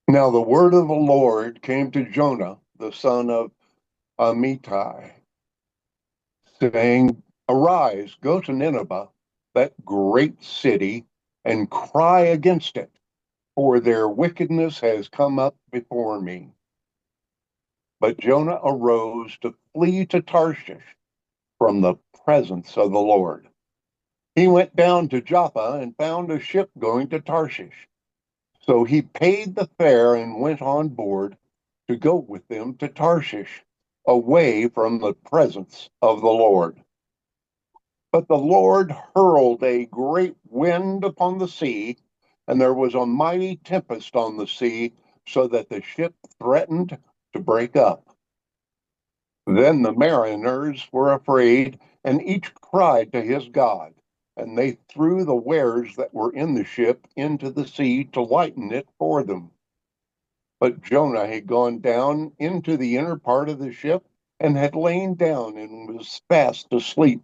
Now the word of the Lord came to Jonah, the son of Amittai, saying, Arise, go to Nineveh, that great city, and cry against it, for their wickedness has come up before me. But Jonah arose to flee to Tarshish from the presence of the Lord. He went down to Joppa and found a ship going to Tarshish. So he paid the fare and went on board to go with them to Tarshish, away from the presence of the Lord. But the Lord hurled a great wind upon the sea, and there was a mighty tempest on the sea, so that the ship threatened to break up. Then the mariners were afraid, and each cried to his God. And they threw the wares that were in the ship into the sea to lighten it for them. But Jonah had gone down into the inner part of the ship and had lain down and was fast asleep.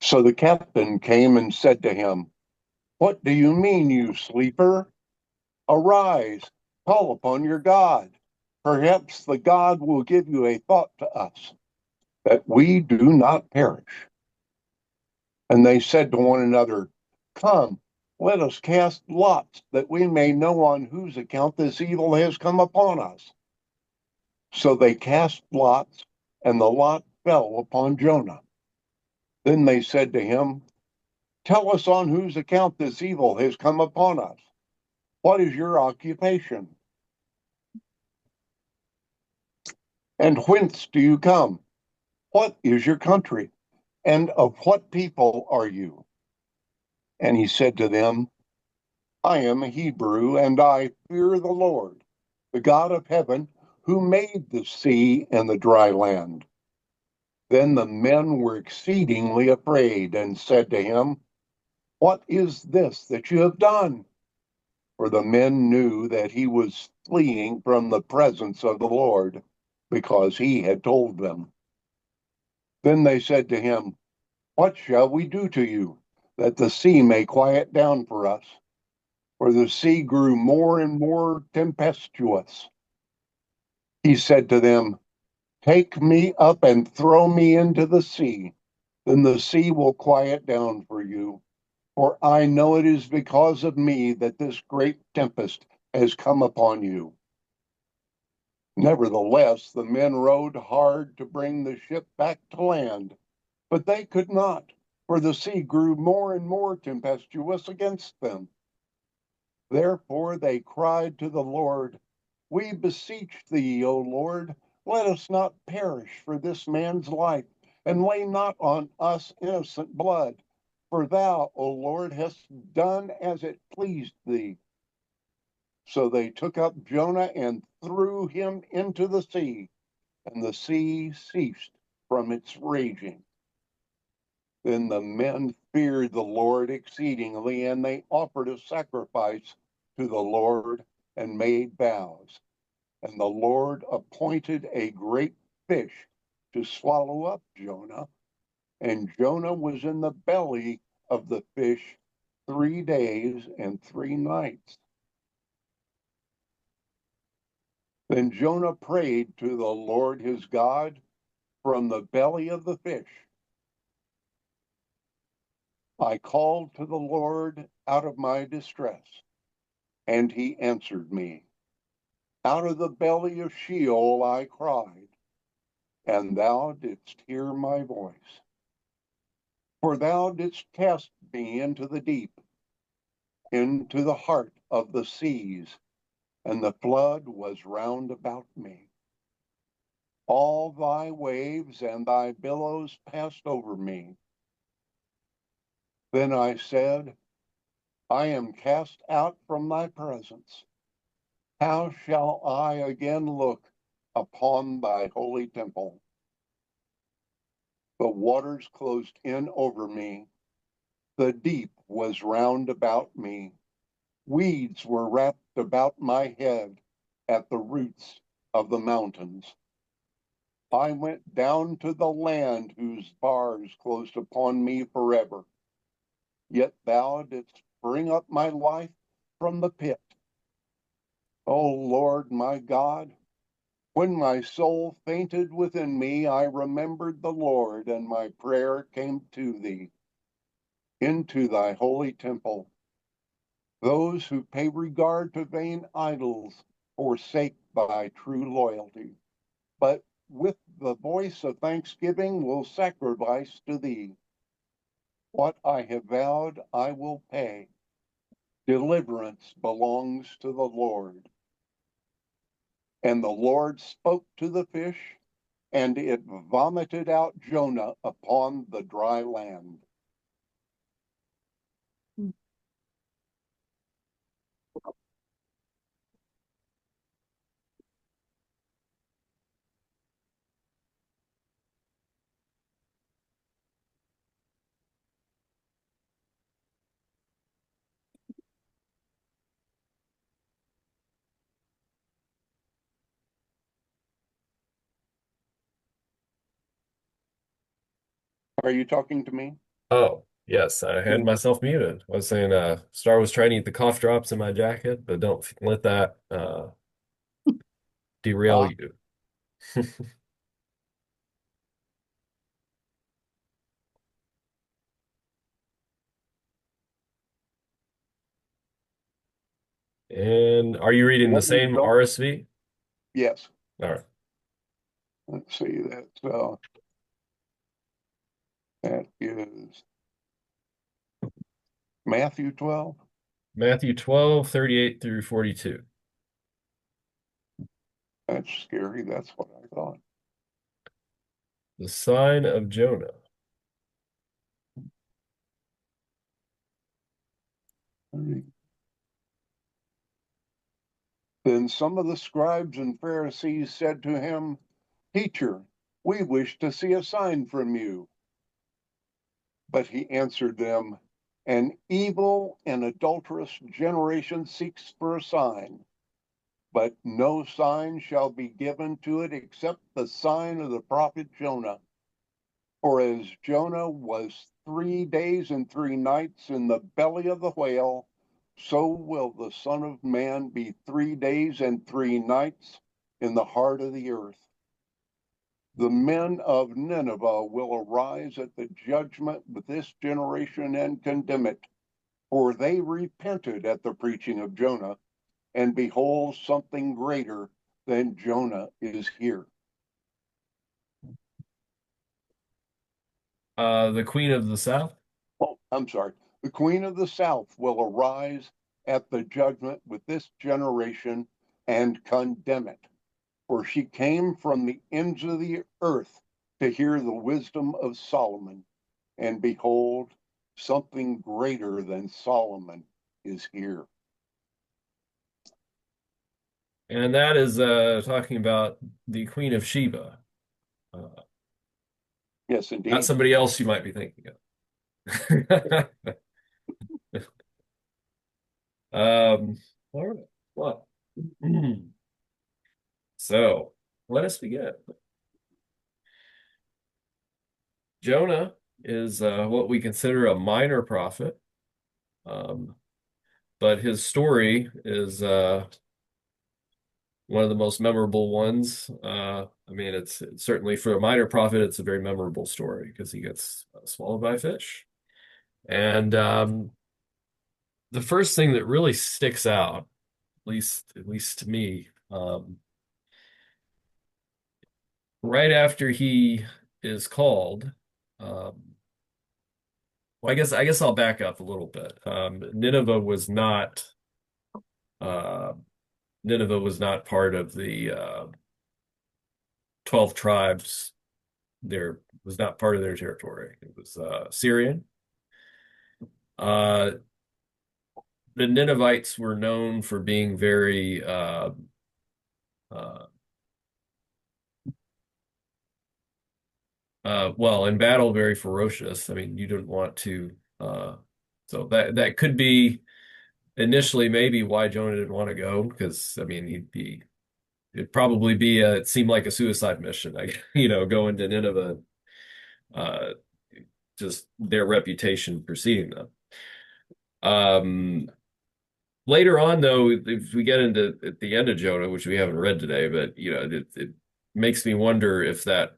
So the captain came and said to him, What do you mean, you sleeper? Arise, call upon your God. Perhaps the God will give you a thought to us, that we do not perish. And they said to one another, Come, let us cast lots, that we may know on whose account this evil has come upon us. So they cast lots, and the lot fell upon Jonah. Then they said to him, Tell us on whose account this evil has come upon us. What is your occupation? And whence do you come? What is your country? And of what people are you? And he said to them, I am a Hebrew, and I fear the Lord, the God of heaven, who made the sea and the dry land. Then the men were exceedingly afraid and said to him, What is this that you have done? For the men knew that he was fleeing from the presence of the Lord, because he had told them. Then they said to him, What shall we do to you, that the sea may quiet down for us? For the sea grew more and more tempestuous. He said to them, Take me up and throw me into the sea. Then the sea will quiet down for you. For I know it is because of me that this great tempest has come upon you. Nevertheless, the men rowed hard to bring the ship back to land, but they could not, for the sea grew more and more tempestuous against them. Therefore they cried to the Lord, We beseech thee, O Lord, let us not perish for this man's life, and lay not on us innocent blood. For thou, O Lord, hast done as it pleased thee. So they took up Jonah and threw him into the sea, and the sea ceased from its raging. Then the men feared the Lord exceedingly, and they offered a sacrifice to the Lord and made vows. And the Lord appointed a great fish to swallow up Jonah, and Jonah was in the belly of the fish 3 days and 3 nights. Then Jonah prayed to the Lord his God from the belly of the fish. I called to the Lord out of my distress, and he answered me. Out of the belly of Sheol I cried, and thou didst hear my voice. For thou didst cast me into the deep, into the heart of the seas, and the flood was round about me. All thy waves and thy billows passed over me. Then I said, I am cast out from thy presence. How shall I again look upon thy holy temple? The waters closed in over me. The deep was round about me. Weeds were wrapped about my head at the roots of the mountains. I went down to the land whose bars closed upon me forever. Yet thou didst bring up my life from the pit. O Lord my God, when my soul fainted within me, I remembered the Lord, and my prayer came to thee into thy holy temple. Those who pay regard to vain idols forsake thy true loyalty, but with the voice of thanksgiving will sacrifice to thee. What I have vowed, I will pay. Deliverance belongs to the Lord. And the Lord spoke to the fish, and it vomited out Jonah upon the dry land. Are you talking to me? Oh, yes, I had myself muted. I was saying Star was trying to eat the cough drops in my jacket, but don't let that derail Ah, you. And are you reading the what was same going? RSV? Yes. All right. Let's see. That is Matthew 12. Matthew 12:38 through 42. That's scary. That's what I thought. The sign of Jonah. Then some of the scribes and Pharisees said to him, Teacher, we wish to see a sign from you. But he answered them, An evil and adulterous generation seeks for a sign, but no sign shall be given to it except the sign of the prophet Jonah. For as Jonah was 3 days and 3 nights in the belly of the whale, so will the Son of Man be 3 days and 3 nights in the heart of the earth. The men of Nineveh will arise at the judgment with this generation and condemn it, for they repented at the preaching of Jonah, and behold, something greater than Jonah is here. The Queen of the South. Oh, I'm sorry. The queen of the south will arise at the judgment with this generation and condemn it. For she came from the ends of the earth to hear the wisdom of Solomon. And behold, something greater than Solomon is here. And that is talking about the Queen of Sheba. Uh, Yes, Not indeed. somebody else you might be thinking of. Um, all right. Well, so let us begin. Jonah is what we consider a minor prophet, um, but his story is one of the most memorable ones. I mean, it's certainly for a minor prophet, it's a very memorable story because he gets swallowed by a fish. And the first thing that really sticks out, at least to me, right after he is called, um, well, I guess I'll back up a little bit. Uh, Nineveh was not part of the 12 tribes. There was not part of their territory. It was Syrian. Uh, the Ninevites were known for being very uh, well, in battle, very ferocious. I mean, you didn't want to. So that could be initially maybe why Jonah didn't want to go because I mean it'd probably be it seemed like a suicide mission. Going to Nineveh, uh, just their reputation preceding them. Um, Later on, though, if we get into at the end of Jonah, which we haven't read today, but it makes me wonder if that,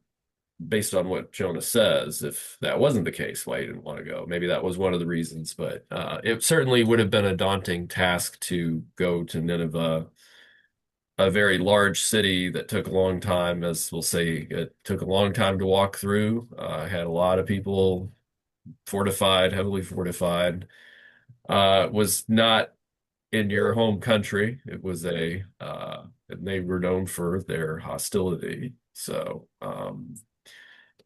based on what Jonah says, if that wasn't the case, why he didn't want to go. Maybe that was one of the reasons, but it certainly would have been a daunting task to go to Nineveh, a very large city that took a long time, as we'll say, it took a long time to walk through. Had a lot of people fortified, heavily fortified. Was not in your home country. It was and they were known for their hostility. So,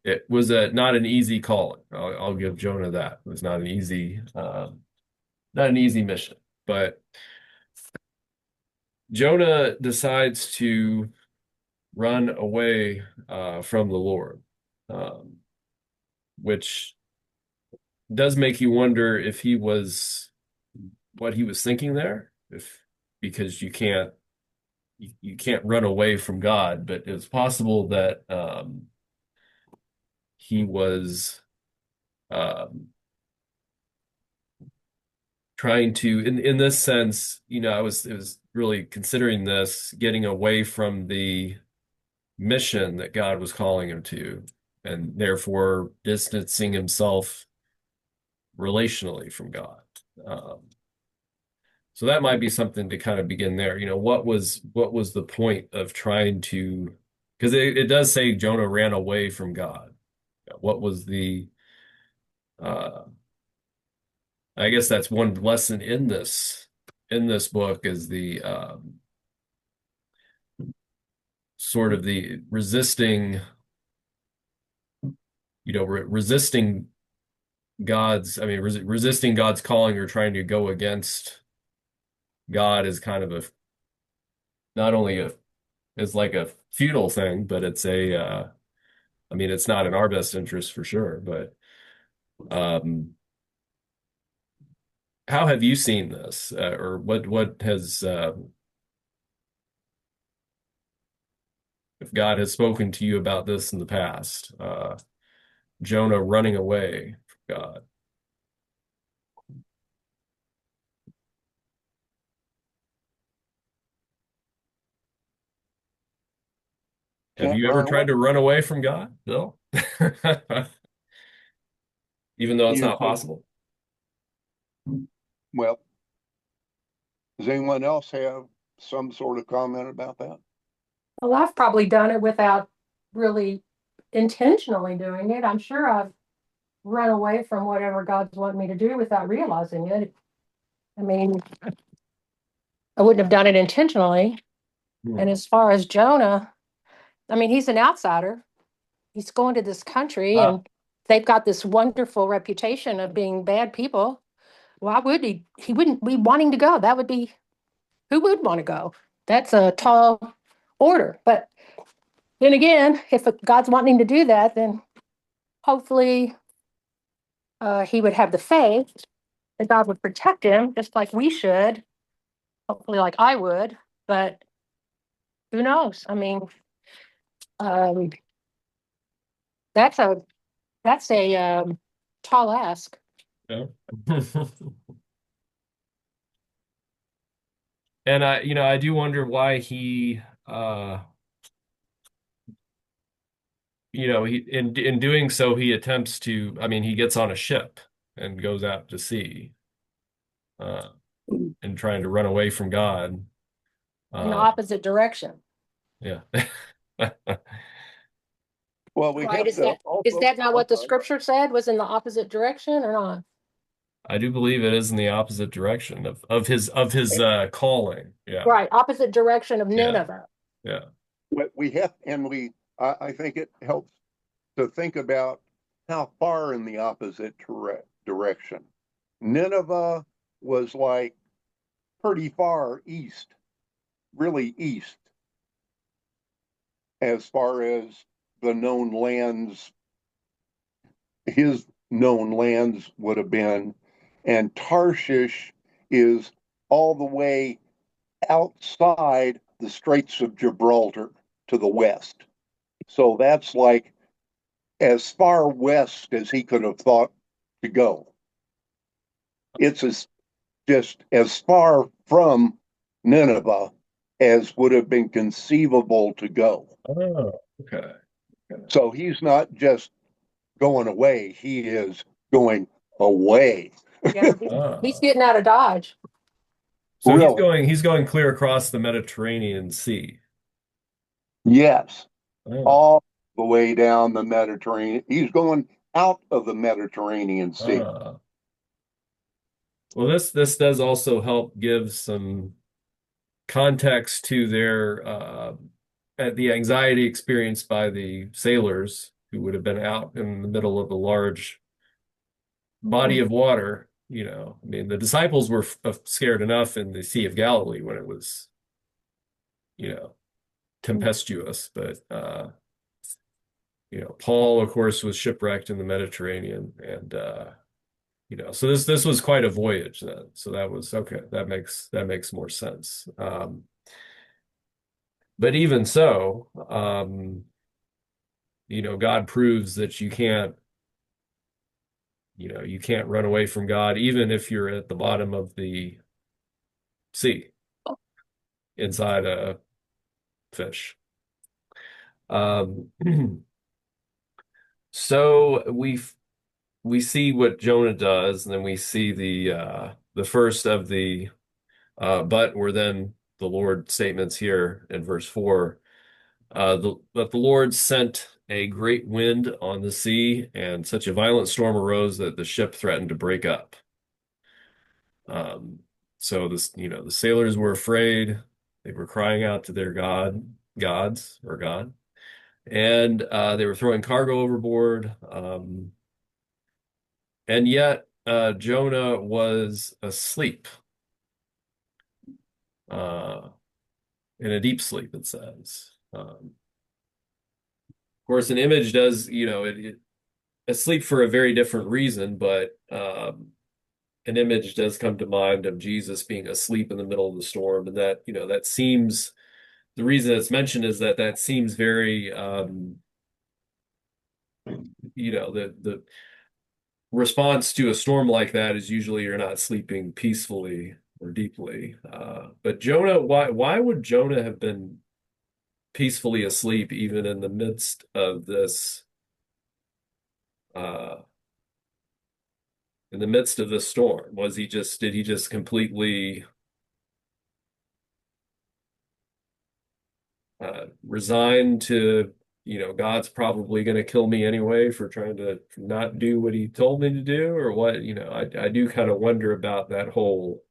it was not an easy call. I'll give Jonah that. It was not an easy mission. But Jonah decides to run away from the Lord, um, which does make you wonder if he was what he was thinking there. If because you can't run away from God, but it's possible that he was um, trying to, in this sense, it was really considering this, getting away from the mission that God was calling him to, and therefore distancing himself relationally from God. Um, so that might be something to kind of begin there. What was the point of trying to, because it does say Jonah ran away from God. What was the uh I guess that's one lesson in this book is the sort of the resisting, resisting resisting God's calling or trying to go against God is kind of a not only a is like a futile thing, but it's it's not in our best interest for sure. But um how have you seen this, or what has if God has spoken to you about this in the past? Jonah running away from God. Have Can't you ever run away. tried to run away from God, Bill? Even though it's You not think, possible? well, does anyone else have some sort of comment about that? Well, I've probably done it without really intentionally doing it. I'm sure I've run away from whatever God's wanting me to do without realizing it. I mean, I wouldn't have done it intentionally. And Hmm. as far as Jonah, I mean, he's an outsider. He's going to this country Ah, and they've got this wonderful reputation of being bad people. Why would he? He wouldn't be wanting to go. That would be, who would want to go? That's a tall order. But then again, if God's wanting to do that, then hopefully he would have the faith that God would protect him, just like we should, hopefully, like I would. But who knows? I mean, um, that's a tall ask. yeah. And I do wonder why he, he in doing so, he attempts to, he gets on a ship and goes out to sea, uh, and trying to run away from God. In the Uh, opposite direction, yeah. Well, we right? have to Is also, that not I'm what the sorry. scripture said? Was in the opposite direction or not? I do believe it is in the opposite direction of his calling. Yeah. Right, opposite direction of Yeah. Nineveh. Yeah. We have, and I think it helps to think about how far in the opposite direction. Nineveh was like pretty far east, really east, as far as the known lands, his known lands would have been. And Tarshish is all the way outside the Straits of Gibraltar to the west. So that's like as far west as he could have thought to go. It's as just as far from Nineveh as would have been conceivable to go. Oh, okay. Okay. So he's not just going away, he is going away. Yeah, he's Ah. getting out of Dodge. So Really? he's going clear across the Mediterranean Sea. Yes. Oh. All the way down the Mediterranean. He's going out of the Mediterranean Sea. Ah. Well, this does also help give some context to their the anxiety experienced by the sailors who would have been out in the middle of a large body of water. I mean, the disciples were scared enough in the Sea of Galilee when it was, you know, tempestuous, but Paul, of course, was shipwrecked in the Mediterranean, and so this was quite a voyage then. So that was okay. That makes more sense. But even so, God proves that you can't run away from God, even if you're at the bottom of the sea inside a fish. Um, so we see what Jonah does, and then we see the first of the but or then the Lord statements here in verse 4. But the Lord sent a great wind on the sea, and such a violent storm arose that the ship threatened to break up. Um, so the sailors were afraid. They were crying out to their gods or God, and they were throwing cargo overboard. And yet Jonah was asleep, uh, in a deep sleep, it says. Of course, an image does, asleep for a very different reason, but an image does come to mind of Jesus being asleep in the middle of the storm, and that seems the reason it's mentioned is that seems very, the response to a storm like that is usually you're not sleeping peacefully or deeply. But Jonah, why would Jonah have been peacefully asleep even in the midst of this? Uh, in the midst of the storm? Did he just completely resign to, God's probably going to kill me anyway for trying to not do what he told me to do, or what? I do kind of wonder about that whole,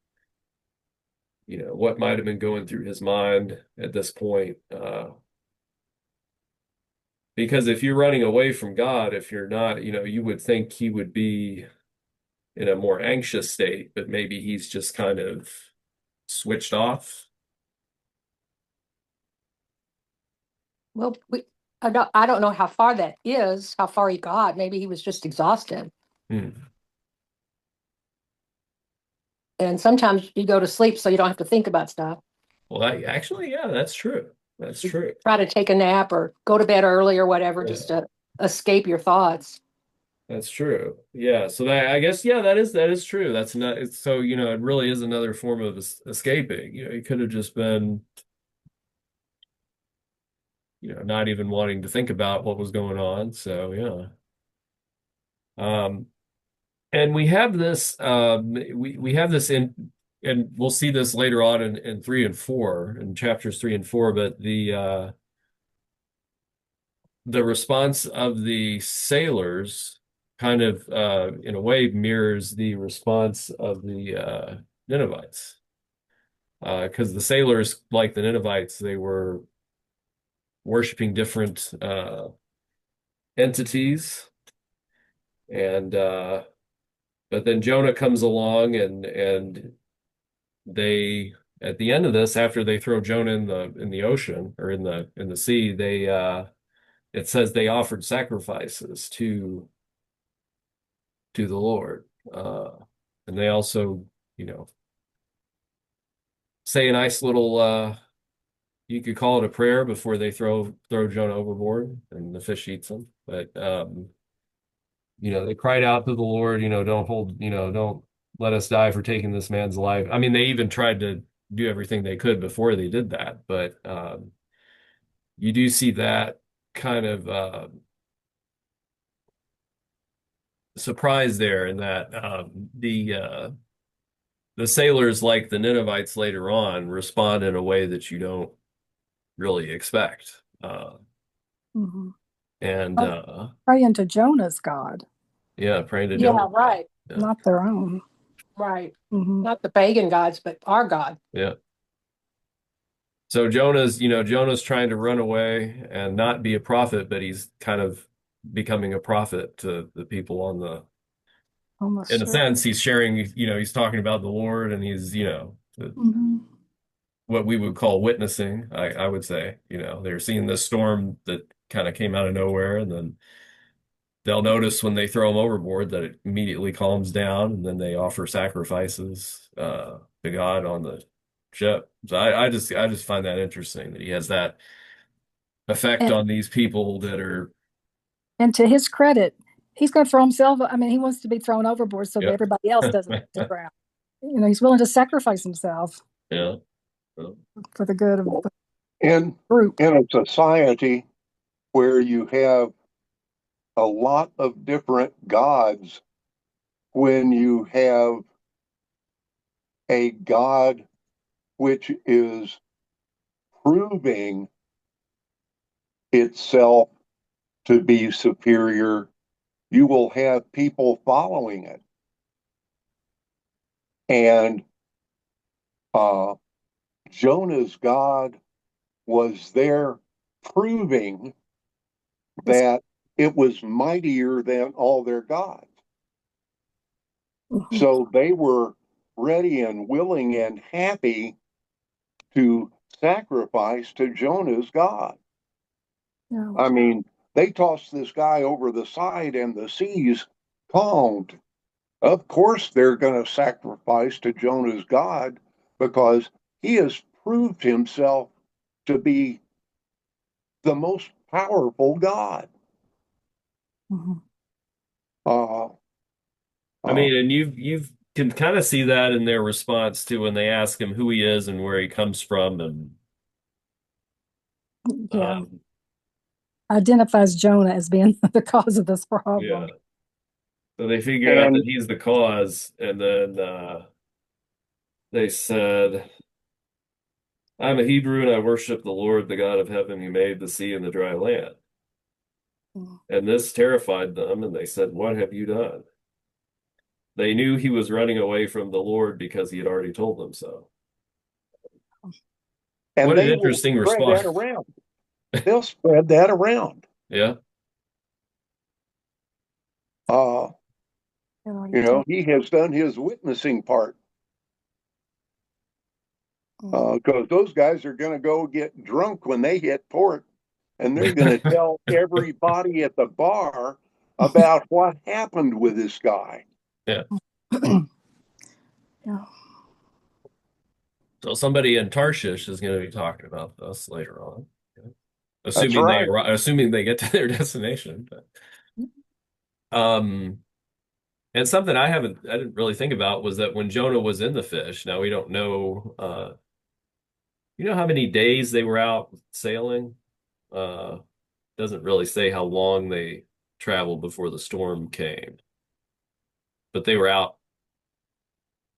what might have been going through his mind at this point. Because if you're running away from God, if you're not, you would think he would be in a more anxious state, but maybe he's just kind of switched off. Well, I don't know how far that is, how far he got. Maybe he was just exhausted. Hmm. And sometimes you go to sleep so you don't have to think about stuff. Well, actually, yeah, that's true. That's You true. try to take a nap or go to bed early or whatever just Yeah, to escape your thoughts. that's true. Yeah, so that I guess yeah, that is true. That's not it's so it really is another form of escaping. He could have just been not even wanting to think about what was going on. So yeah. Um, and we have this we have this in and we'll see this later on in 3 and 4 in chapters 3 and 4, but the response of the sailors kind of in a way mirrors the response of the Ninevites. Because the sailors, like the Ninevites, they were worshiping different entities, and but then Jonah comes along, and they at the end of this, after they throw Jonah in the ocean or in the sea, they it says they offered sacrifices to the Lord. And they also, you know, say a nice little you could call it a prayer before they throw Jonah overboard and the fish eats him. But they cried out to the Lord, don't hold, let us die for taking this man's life. I mean, they even tried to do everything they could before they did that, but you do see that kind of surprise there in that the sailors, like the Ninevites later on, respond in a way that you don't really expect. Mhm. And Praying to Jonah's God, yeah, praying to Yeah, Jonah. right, Yeah, not their own. right. Mhm. Not the pagan gods, but our God. yeah. So Jonah's trying to run away and not be a prophet, but he's kind of becoming a prophet to the people on the, Almost in a sure. sense, he's sharing, he's talking about the Lord and he's, Mhm. what we would call witnessing, I would say. They're seeing this storm that kind of came out of nowhere, and then they'll notice when they throw him overboard that it immediately calms down, and then they offer sacrifices to God on the ship. So I just find that interesting that he has that effect And, on these people that are, and to his credit, he's going to throw himself. I mean, he wants to be thrown overboard so that yeah, everybody else doesn't drown. He's willing to sacrifice himself yeah, for the good of the In group. in a society where you have a lot of different gods, when you have a God which is proving itself to be superior, you will have people following it. And uh, Jonah's God was there proving that it was mightier than all their gods. Mhm. So they were ready and willing and happy to sacrifice to Jonah's God. Yeah. I mean, they tossed this guy over the side and the seas calmed. Of course, they're going to sacrifice to Jonah's God because he has proved himself to be the most powerful God. Mhm. Uh, I uh, mean, and you've can kind of see that in their response to when they ask him who he is and where he comes from, and Yeah. um, Identifies Jonah as being the cause of this yeah. problem. So they figure out that and he's the cause, and then they said, I'm a Hebrew and I worship the Lord, the God of heaven, who made the sea and the dry land. Mhm. And this terrified them, and they said, what have you done? They knew he was running away from the Lord because he had already told them so. and What an they will interesting spread that response. around. They'll spread that around. Yeah. Uh, You tell. he has done his witnessing part Mhm. because those guys are going to go get drunk when they hit port, and they're going to tell everybody at the bar about what happened with this guy. Yeah. Yeah. So somebody in Tarshish is going to be talking about this later on. That's right. Assuming they get to their destination. But, um, and something I didn't really think about was that when Jonah was in the fish, now we don't know, you know how many days they were out sailing? Doesn't really say how long they traveled before the storm came, but they were out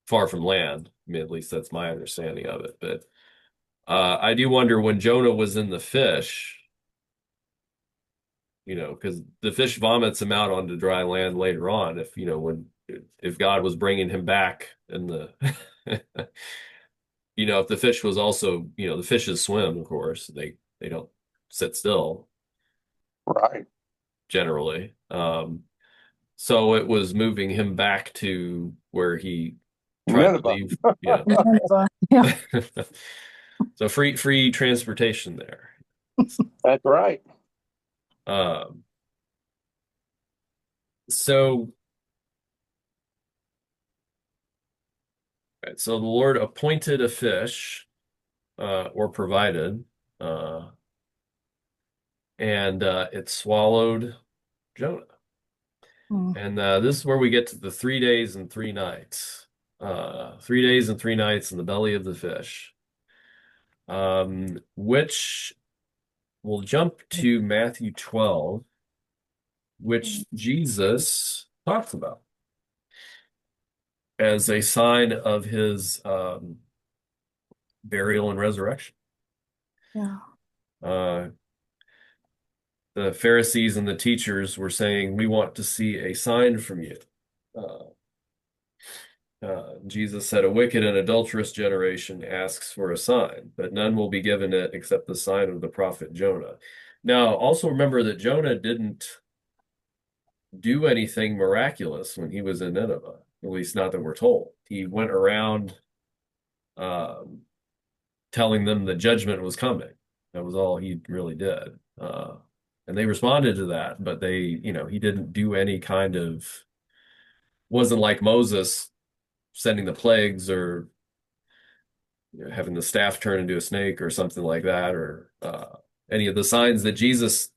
far from land. I mean, at least that's my understanding of it. But I do wonder when Jonah was in the fish, because the fish vomits him out onto dry land later on. If God was bringing him back in the, if the fish was also, the fishes swim, of course, they don't sit still Right. generally. So it was moving him back to where he tried to Nineveh. leave. Yeah. Yeah. So free transportation there. That's right. Um, so right, so the Lord appointed a fish, or provided, uh, and it swallowed Jonah. Mhm. And this is where we get to the 3 days and 3 nights. 3 days and 3 nights in the belly of the fish. Which we'll jump to Matthew 12, which Jesus talks about as a sign of his burial and resurrection. Yeah. Uh, the Pharisees and the teachers were saying, "We want to see a sign from you." Uh, Jesus said, "A wicked and adulterous generation asks for a sign, but none will be given it except the sign of the prophet Jonah." Now, also remember that Jonah didn't do anything miraculous when he was in Nineveh, at least not that we're told. He went around um, telling them the judgment was coming. That was all he really did. And they responded to that, but he didn't do any kind of, wasn't like Moses sending the plagues or having the staff turn into a snake or something like that, or any of the signs that Jesus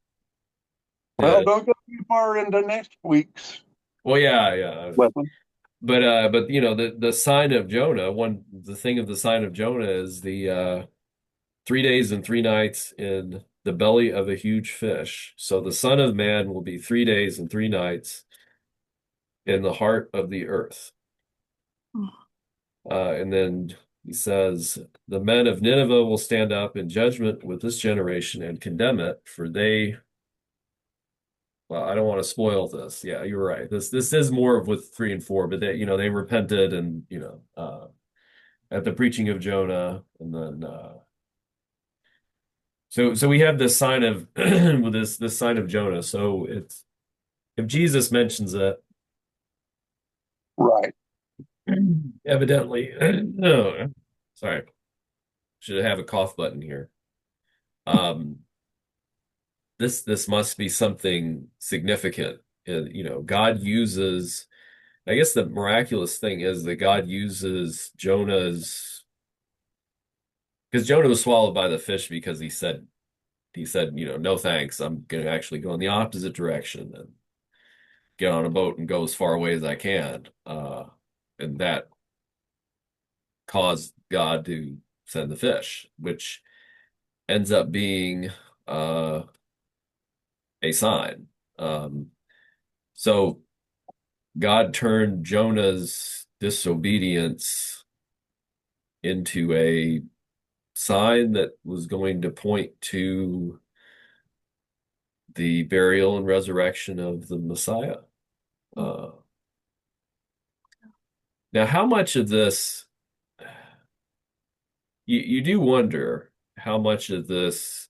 Well, did. don't go too far into next week's Well, yeah, yeah. lesson. But the sign of Jonah, the thing of the sign of Jonah is the 3 days and 3 nights in the belly of a huge fish. So the Son of Man will be 3 days and 3 nights in the heart of the earth. And then he says, the men of Nineveh will stand up in judgment with this generation and condemn it, for well, I don't want to spoil this. Yeah, you're right. This is more of with 3 and 4, but they repented and at the preaching of Jonah, and then so we have this sign of with this sign of Jonah. So it's if Jesus mentions it, Right. evidently, no, sorry, should have a cough button here. This must be something significant. God uses. I guess the miraculous thing is that God uses because Jonah was swallowed by the fish because he said, no thanks. I'm going to actually go in the opposite direction and get on a boat and go as far away as I can. And that caused God to send the fish, which ends up being a sign. So God turned Jonah's disobedience into a sign that was going to point to the burial and resurrection of the Messiah. Now, how much of this, you do wonder how much of this,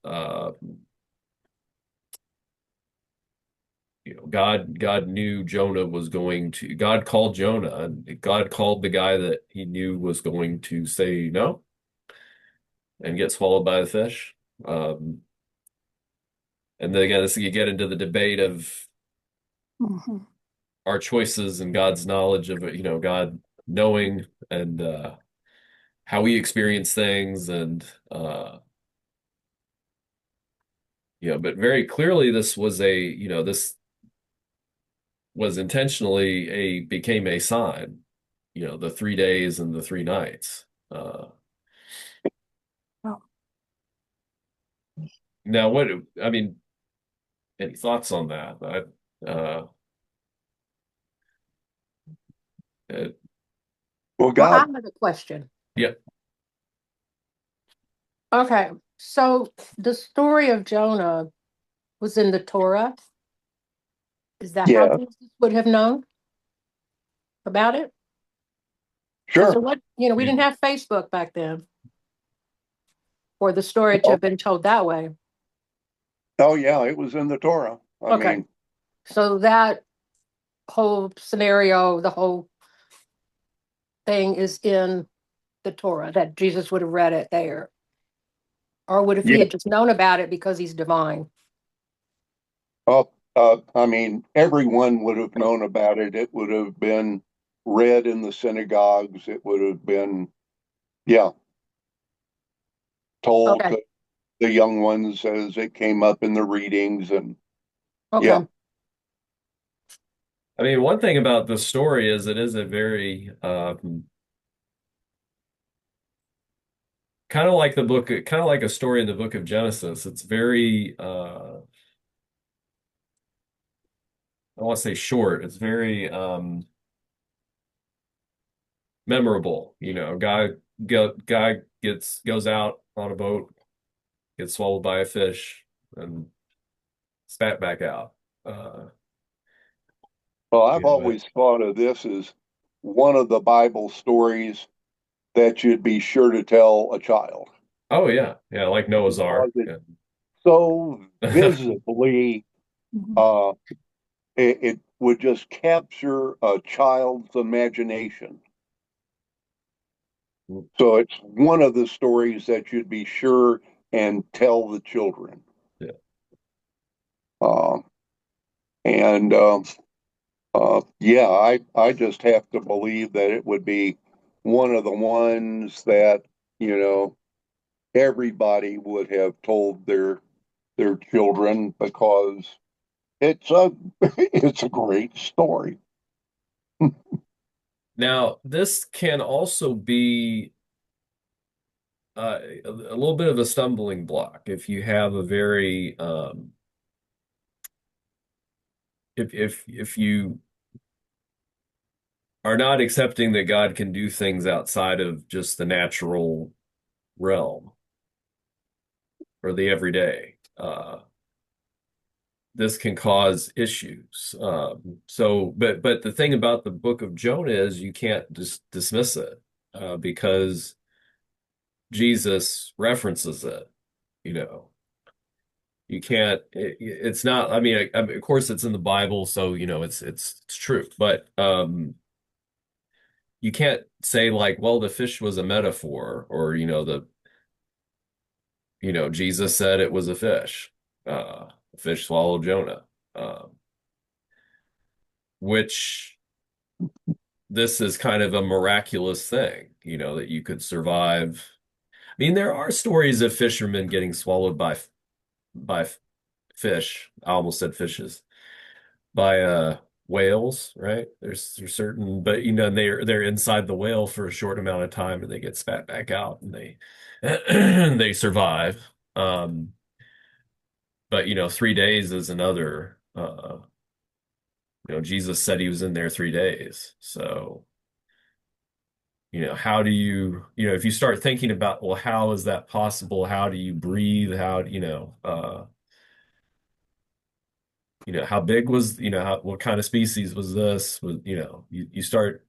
God knew Jonah was going to, God called Jonah, and God called the guy that he knew was going to say no and get swallowed by the fish. And then again, you get into the debate of our choices and God's knowledge of it, God knowing and how we experience things and but very clearly this was intentionally became a sign, the 3 days and the 3 nights. Now any thoughts on that? Well, Well, I God, have a question. Yeah. Okay, so the story of Jonah was in the Torah. Is that how yeah, Jesus would have known about it? Because sure. we didn't have Facebook back then, for the story to Oh, have been told that way. oh, yeah, it was in the Torah. I Okay. mean, So that whole scenario, the whole thing is in the Torah, that Jesus would have read it there. Or would if he yeah. had just known about it because he's divine? I mean, everyone would have known about it. It would have been read in the synagogues. It would have been, yeah, told Okay. to the young ones as it came up in the readings. And yeah, Okay. I mean, one thing about the story is it is a very kind of like kind of like a story in the book of Genesis. It's very, I want to say short. It's very memorable. Guy goes out on a boat, gets swallowed by a fish, and spat back out. Uh, Well, I've but always thought of this as one of the Bible stories that you'd be sure to tell a child oh yeah, yeah, like Noah's because Ark. it's so Yeah. visibly, Mhm. uh, it would just capture a child's imagination. So it's one of the stories that you'd be sure and tell the children. Yeah. Um, and yeah, I just have to believe that it would be one of the ones that, you know, everybody would have told their children because it's a it's a great story. Now, this can also be a little bit of a stumbling block if you have a very if you are not accepting that God can do things outside of just the natural realm or the everyday. This can cause issues. But the thing about the Book of Jonah is you can't just dismiss it because Jesus references it. You know, you can't. It's not. I mean, of course, it's in the Bible, so it's true. But you can't say like, well, the fish was a metaphor, or Jesus said it was a fish. The fish swallowed Jonah. Um, which this is kind of a miraculous thing, that you could survive. I mean, there are stories of fishermen getting swallowed by fish. I almost said fishes by whales, right? There's certain, but they're inside the whale for a short amount of time and they get spat back out and they they survive. Um, but 3 days is another. Jesus said he was in there 3 days, so. How do if you start thinking about, well, how is that possible? How do you breathe? How big was, what kind of species was this? You start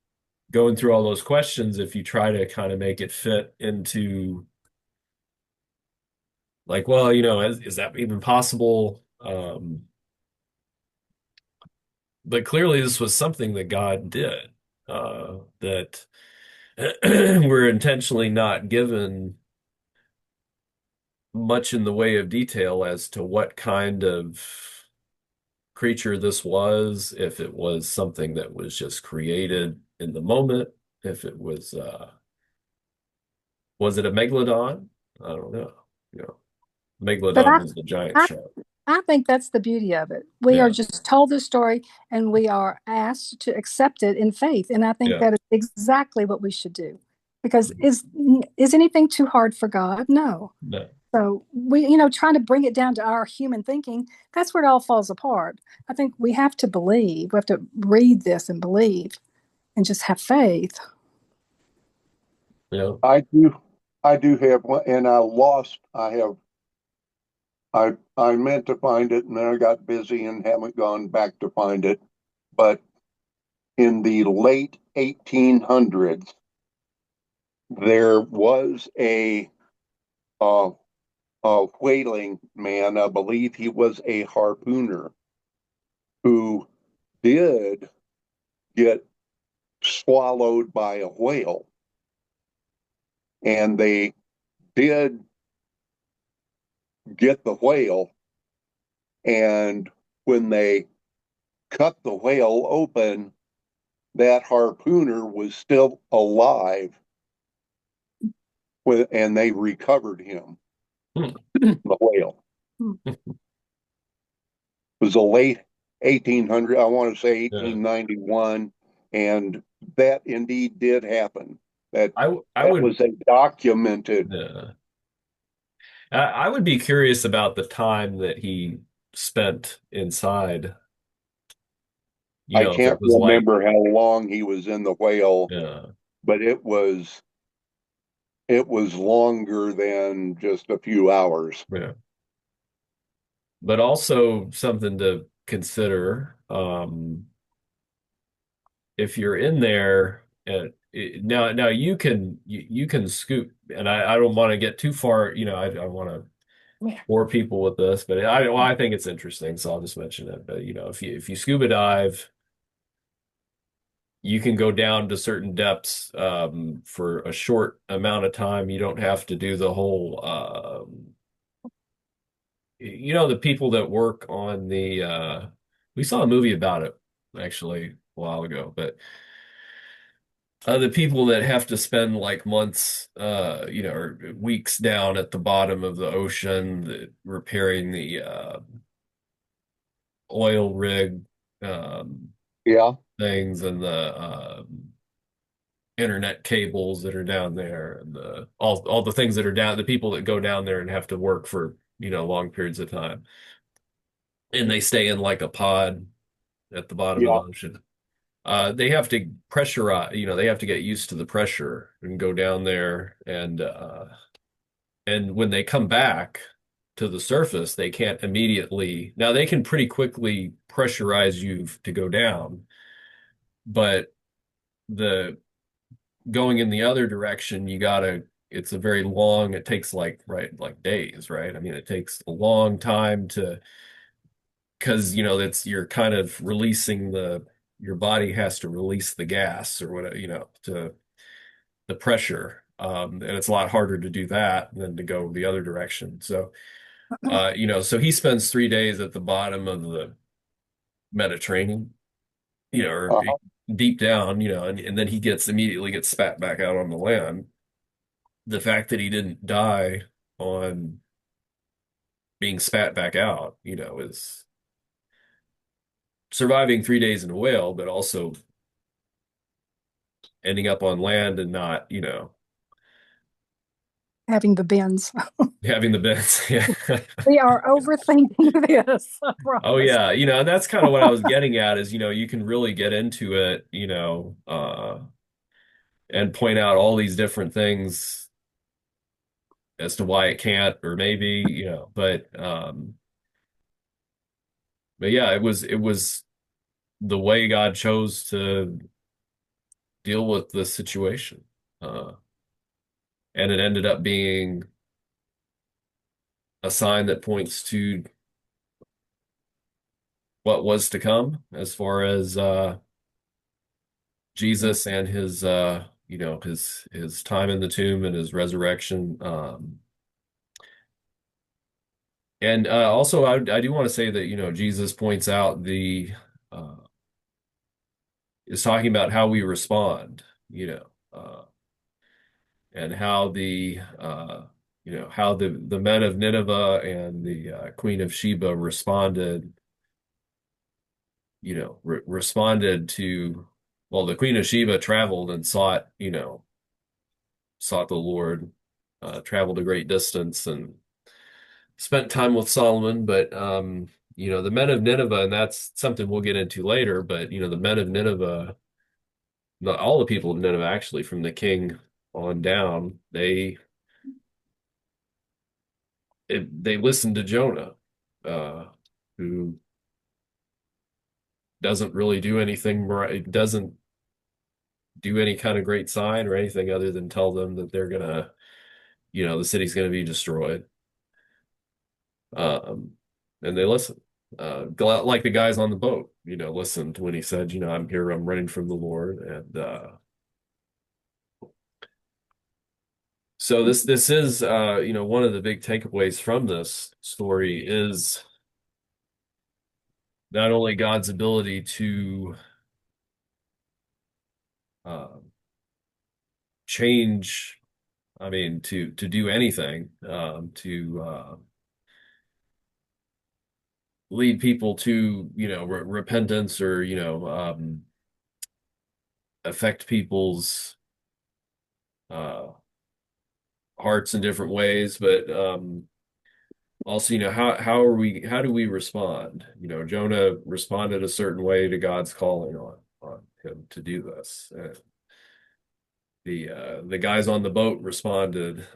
going through all those questions if you try to kind of make it fit into like, well, is that even possible? But clearly this was something that God did, that we're intentionally not given much in the way of detail as to what kind of creature this was, if it was something that was just created in the moment, if it was it a megalodon? I don't know. You know, But Megalodon is the giant I, shark. I think that's the beauty of it. We are Yeah, just told the story and we are asked to accept it in faith. And I think yeah. that is exactly what we should do. Because is anything too hard for God? No. No, So we, trying to bring it down to our human thinking, that's where it all falls apart. I think we have to believe. We have to read this and believe and just have faith. yeah. I do have one, and I meant to find it, and then I got busy and haven't gone back to find it. But in the late 1800s, there was uh, a whaling man. I believe he was a harpooner who did get swallowed by a whale, and they did get the whale. And when they cut the whale open, that harpooner was still alive, and they recovered him, Hmm. the whale. It was the late 1800, I want to say Yeah. 1891, and that indeed did happen. That I that would was a documented yeah. I would be curious about the time that he spent inside, I if it can't was like, remember how long he was in the whale, uh, but it was longer than just a few hours. yeah. But also something to consider. If you're in there, now you can scoot, and I don't want to get too far. I want to Yeah. bore people with this, but I think it's interesting, so I'll just mention it. But if you scuba dive, you can go down to certain depths for a short amount of time. You don't have to do the whole. The people that work on the. We saw a movie about it actually a while ago, but the people that have to spend like months, or weeks down at the bottom of the ocean, repairing the oil rig Yeah. things and the internet cables that are down there, and all the things that are down, the people that go down there and have to work for long periods of time, and they stay in like a pod at the bottom of the Yeah. ocean. They have to pressurize, they have to get used to the pressure and go down there, and when they come back to the surface, they can't immediately. Now they can pretty quickly pressurize you to go down, but the going in the other direction, it's a very long, it takes like days, right? I mean, it takes a long time because that's you're kind of releasing your body has to release the gas or whatever, to the pressure. And it's a lot harder to do that than to go the other direction. So, so he spends 3 days at the bottom of the Mediterranean, or Uh-huh. deep down, and then he immediately gets spat back out on the land. The fact that he didn't die on being spat back out, is surviving 3 days in a whale, but also ending up on land and not, Having the bends. having the bends. Yeah. We are overthinking this, I Oh promise. yeah, and that's kind of what I was getting at is, you can really get into it, and point out all these different things as to why it can't, or maybe, but yeah, it was the way God chose to deal with the situation. Uh, and it ended up being a sign that points to what was to come as far as Jesus and his time in the tomb and his resurrection. And also, I do want to say that Jesus points out uh, is talking about how we respond, and how the men of Nineveh and the Queen of Sheba responded, responded to, well, the Queen of Sheba traveled and sought the Lord, traveled a great distance and spent time with Solomon, but the men of Nineveh, and that's something we'll get into later, but the men of Nineveh, not all the people of Nineveh actually, from the king on down, they listened to Jonah, who doesn't really do anything right, doesn't do any kind of great sign or anything other than tell them that the city's gonna be destroyed. Um, and they listened. Like the guys on the boat, listened when he said, I'm here, I'm running from the Lord. And so this is one of the big takeaways from this story is not only God's ability to uh, change, I mean, to do anything, to lead people to repentance, or affect people's uh, hearts in different ways, but also, how do we respond? Jonah responded a certain way to God's calling on him to do this. The guys on the boat responded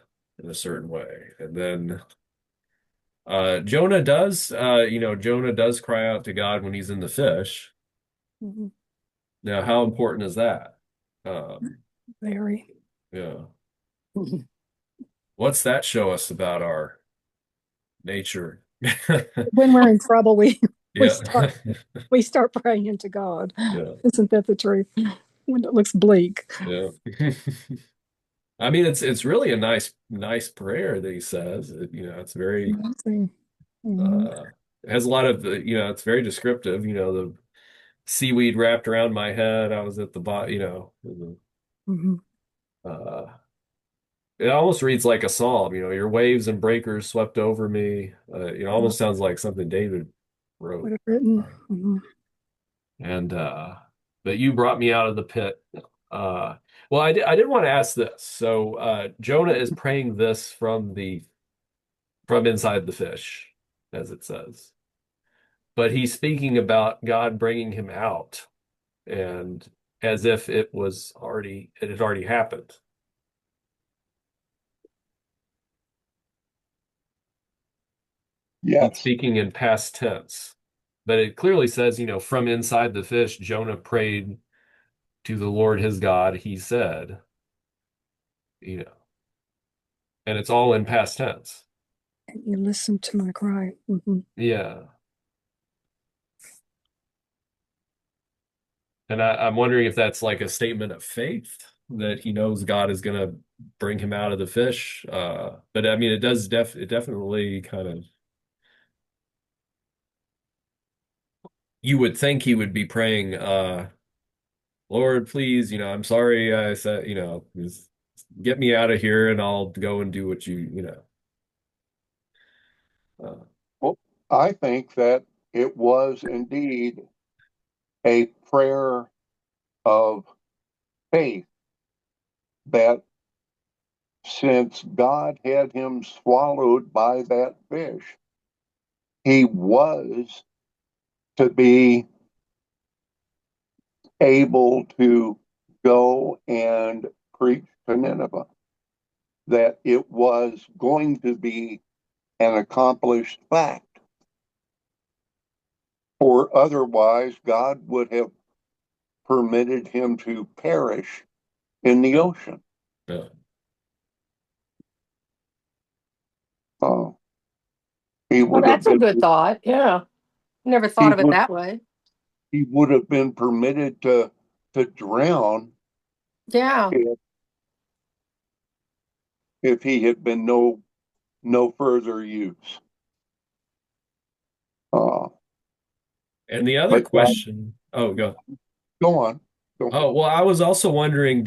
in a certain way. And then Jonah does cry out to God when he's in the fish. Mhm. Now, how important is that? Um, Very. yeah. Mhm. What's that show us about our nature? When we're in trouble, we Yeah. start we start praying to God. Yeah. Isn't that the truth? When it looks bleak. Yeah. I mean, it's really a nice prayer that he says. It's very Amazing. Mhm. uh it has a lot of it's very descriptive, the seaweed wrapped around my head. I was at the bottom, Mhm. uh it almost reads like a psalm, your waves and breakers swept over me. Almost sounds like something David Would wrote. have written. Mhm. And but you brought me out of the pit. Uh well, I did want to ask this. So Jonah is praying this from inside the fish, as it says. But he's speaking about God bringing him out and as if it had already happened. He's Yes. speaking in past tense. But it clearly says, from inside the fish, Jonah prayed to the Lord his God, he said, you know, and it's all in past tense. And you listen to my cry. Mhm. Yeah. And I'm wondering if that's like a statement of faith that he knows God is going to bring him out of the fish. But I mean, it definitely kind of, you would think he would be praying, Lord, please, I'm sorry. I said, just get me out of here and I'll go and do what uh, Well, I think that it was indeed a prayer of faith that since God had him swallowed by that fish, he was to be able to go and preach to Nineveh, that it was going to be an accomplished fact. For otherwise, God would have permitted him to perish in the yeah, ocean. yeah. Uh, he Well, would have that's a been good thought. Yeah. Never he thought of it would that way. he would have been permitted to drown Yeah. if, if he had been no further use. Uh, And the other but God, question, oh, go. go on, go on. Oh, well, I was also wondering,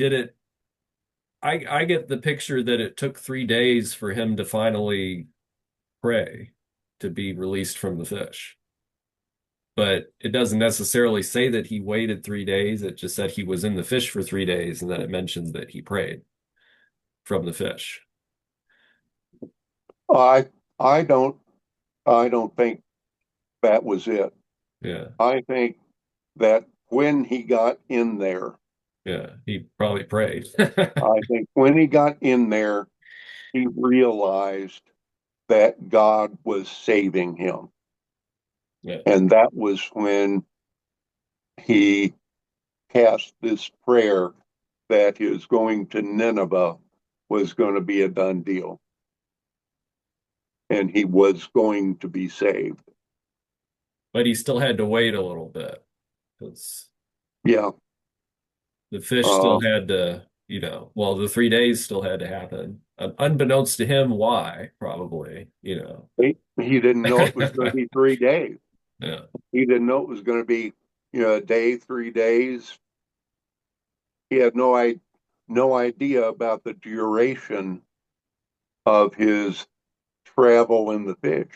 I get the picture that it took 3 days for him to finally pray to be released from the fish. But it doesn't necessarily say that he waited 3 days. It just said he was in the fish for 3 days, and then it mentions that he prayed from the fish. I I don't I don't think that was it. Yeah, I think that when he got in there, yeah, he probably prayed. I think when he got in there, he realized that God was saving him. Yeah, And that was when he cast this prayer that his going to Nineveh was going to be a done deal and he was going to be saved. but he still had to wait a little bit because Yeah. the fish still Uh, had to, well, the 3 days still had to happen. Unbeknownst to him, why, probably, he didn't know it was going to be 3 days. Yeah. He didn't know it was going to be, a day, 3 days. He had no idea about the duration of his travel in the fish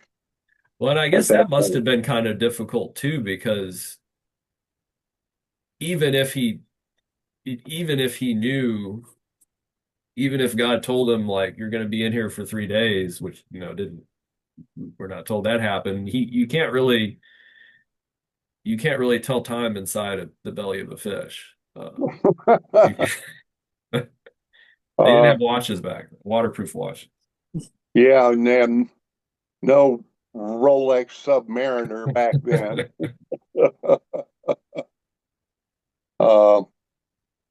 Well, and I at guess that that must have point. been kind of difficult too, because even if he, even if he knew, even if God told him like you're going to be in here for 3 days, which didn't. we're not told that happened. You can't really tell time inside of the belly of a fish. You they didn't uh, have watches back, waterproof watches. yeah, and then no Rolex Submariner back then. uh,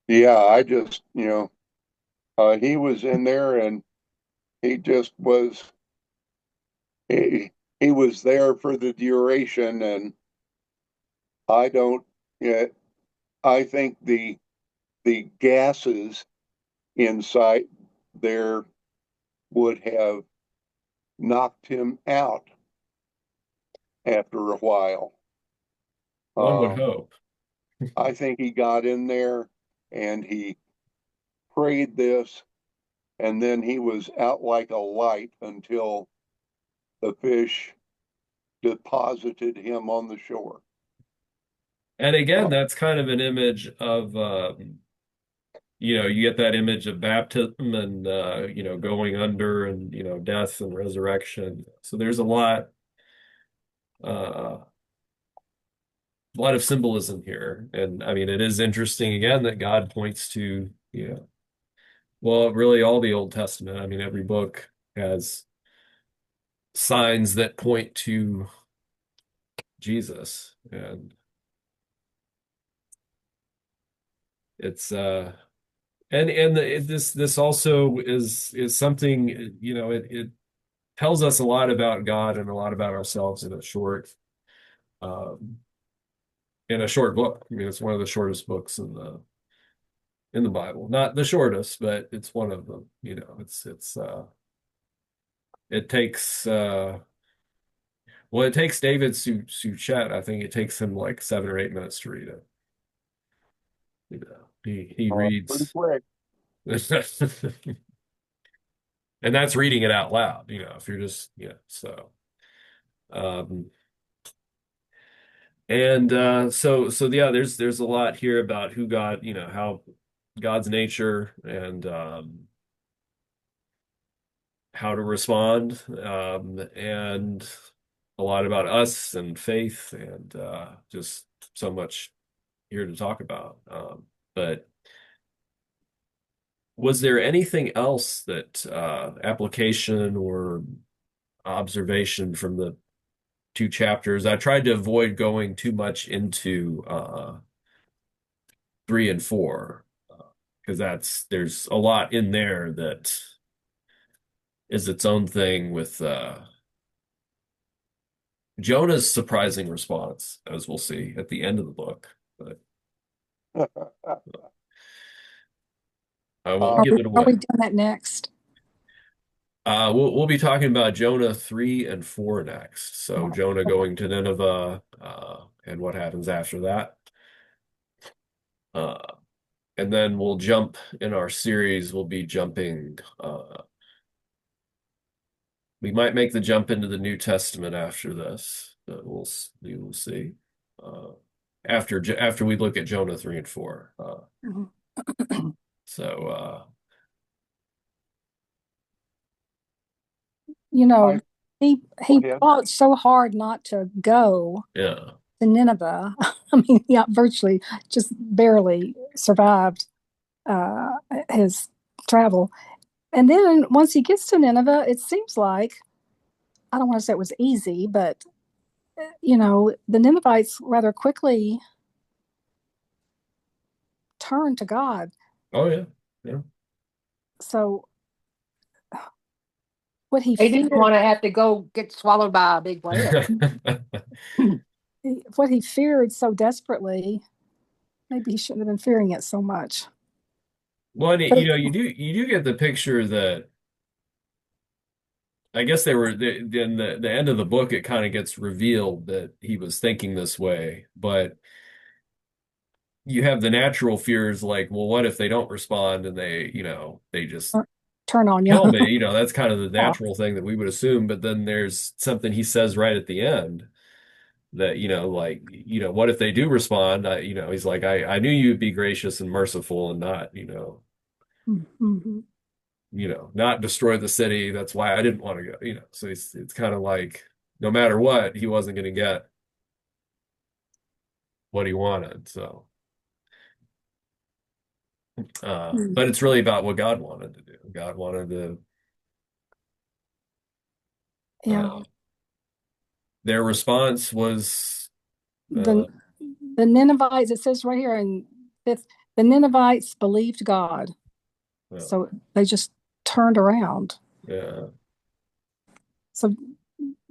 yeah, I just, he was in there and he just was, he, he was there for the duration. And I don't, yeah, I think the gases inside there would have knocked him out after a while. One would Uh, hope. I think he got in there and he prayed this, and then he was out like a light until the fish deposited him on the shore. And again, Uh, that's kind of an image of, you get that image of baptism and, going under and, death and resurrection. So there's uh, a lot of symbolism here. And I mean, it is interesting again that God points to, well, really all the Old Testament. I mean, every book has signs that point to Jesus. And it's, this also is something, it tells us a lot about God and a lot about ourselves um, in a short book. I mean, it's one of the shortest books in the Bible. Not the shortest, but it's one of them. It takes it takes David Suchet. I think it takes him like 7 or 8 minutes to read it. He Pretty reads, quick. and that's reading it out loud. If you're just so. Um, and so yeah, there's a lot here about who God, how God's nature and how to respond, and a lot about us and faith and just so much here to talk about. But was there anything else that application or observation from the two chapters? I tried to avoid going too much into 3 and 4 because there's a lot in there that is its own thing with Jonah's surprising response, as we'll see at the end of the book. But I won't uh, give it Are we away. doing that next? We'll be talking about Jonah 3 and 4 next. So Jonah going to Nineveh, and what happens after that. Uh, and then we'll jump in our series. We'll be jumping. We might make the jump into the New Testament after this, but we will see. Uh, after we look at Jonah 3 and 4. Mhm. So You know, I Go he ahead. fought so hard not to go yeah. to Nineveh. I mean, yeah, virtually just barely survived uh, his travel. And then once he gets to Nineveh, it seems like, I don't want to say it was easy, but the Ninevites rather quickly turned to God. Oh yeah. Yeah. So what he They didn't feared, want to have to go get swallowed by a big whale. what he feared so desperately, maybe he shouldn't have been fearing it so much. Well, But you do get the picture that I guess in the end of the book it kind of gets revealed that he was thinking this way, but you have the natural fears like, well, what if they don't respond and they just turn on you. kill me? That's kind of the Yeah. natural thing that we would assume, but then there's something he says right at the end that, like, what if they do respond? He's like, I knew you'd be gracious and merciful and not. Mhm. not destroy the city. That's why I didn't want to go. So it's kind of like no matter what, he wasn't going to get what he wanted. So, but it's really about what God wanted to do. God wanted to. Yeah. Their response was, The the Ninevites, it says right here in fifth, the Ninevites believed God. So they just turned around. yeah, So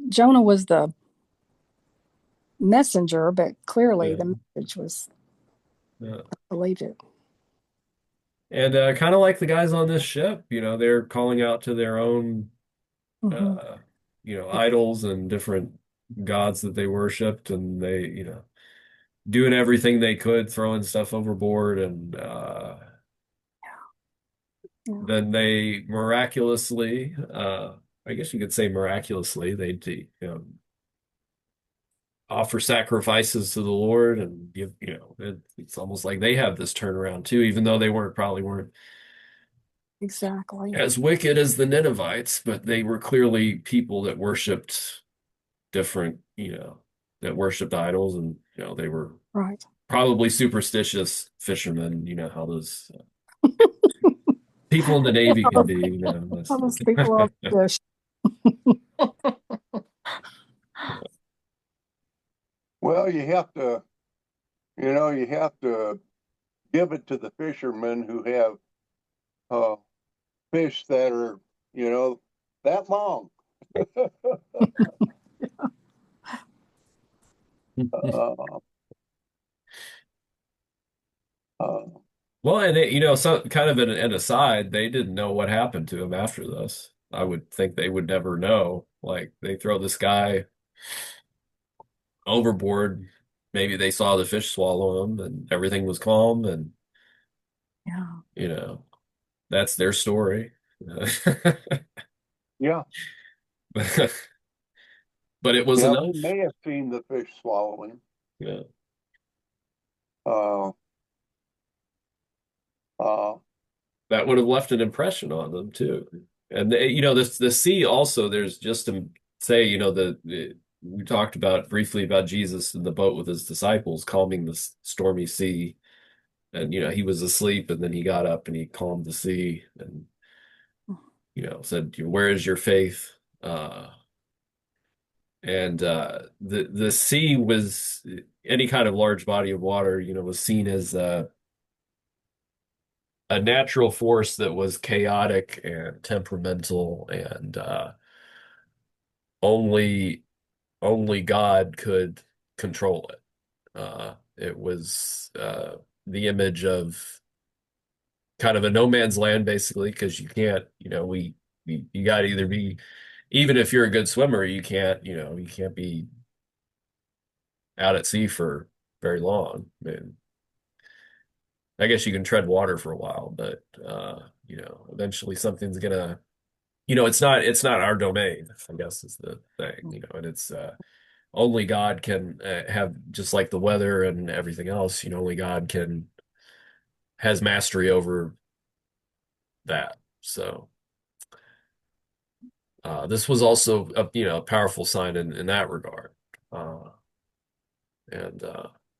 Jonah was the messenger, but clearly yeah, the message was yeah. believed it. And kind of like the guys on this ship, they're calling out to their own, Mm-hmm. uh, idols and different gods that they worshipped, and they, doing everything they could, throwing stuff overboard, and Yeah. then they miraculously, I guess you could say miraculously, they, offer sacrifices to the Lord and give, it's almost like they have this turnaround too, even though they probably weren't Exactly. as wicked as the Ninevites, but they were clearly people that worshiped different, that worshiped idols, and they were Right. probably superstitious fishermen. You know how those people in the Navy can be. All those people on the fish. Well, you have to give it to the fishermen who have uh, fish that are, that long. Uh, uh, Well, and so kind of an aside, they didn't know what happened to him after this. I would think they would never know. Like they throw this guy overboard. Maybe they saw the fish swallow him and everything was calm, and Yeah. you know, that's their story. yeah, But it was yeah, enough. they may have seen the fish swallowing. Yeah. Uh, uh, That would have left an impression on them too. And this the sea also, there's just to say, we talked about briefly about Jesus in the boat with his disciples calming the stormy sea. And he was asleep and then he got up and he calmed the sea and said, "Where is your faith?" And the sea was any kind of large body of water, was seen as a natural force that was chaotic and temperamental, and only only God could control it. It was the image of kind of a no man's land, basically, because you can't, you got to either be, even if you're a good swimmer, you can't be out at sea for very long. I mean, I guess you can tread water for a while, but eventually something's gonna, it's not our domain, I guess is the thing, and it's only God can have, just like the weather and everything else, only God has mastery over that. So this was also a powerful sign in that regard. And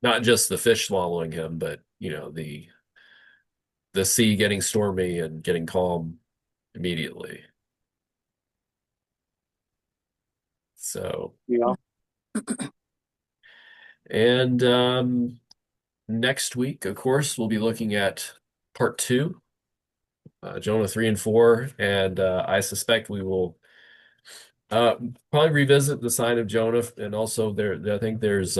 not just the fish swallowing him, but the sea getting stormy and getting calm immediately. So, yeah, and next week, of course, we'll be looking at part two, Jonah 3 and 4, and I suspect we will probably revisit the sign of Jonah, and also I think there's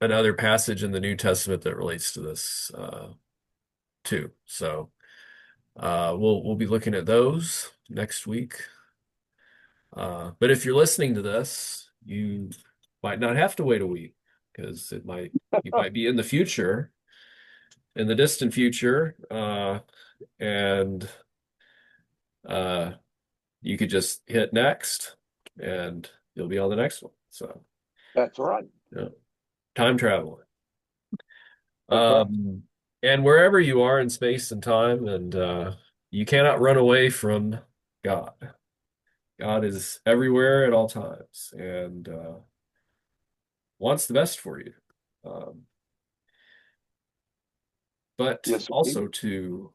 another passage in the New Testament that relates to this too. So we'll be looking at those next week. But if you're listening to this, you might not have to wait a week because you might be in the future, in the distant future, and uh, you could just hit next, and you'll be on the next one. So, that's right. yeah, time traveling. That's right. And wherever you are in space and time, and you cannot run away from God. God is everywhere at all times and wants the best for you. Um, but Yes, also indeed. to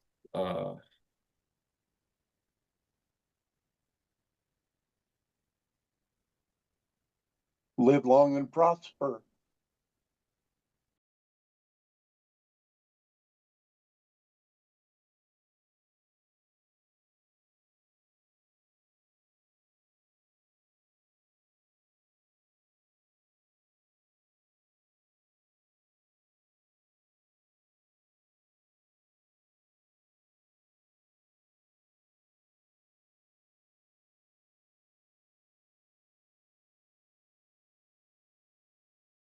Live long and prosper.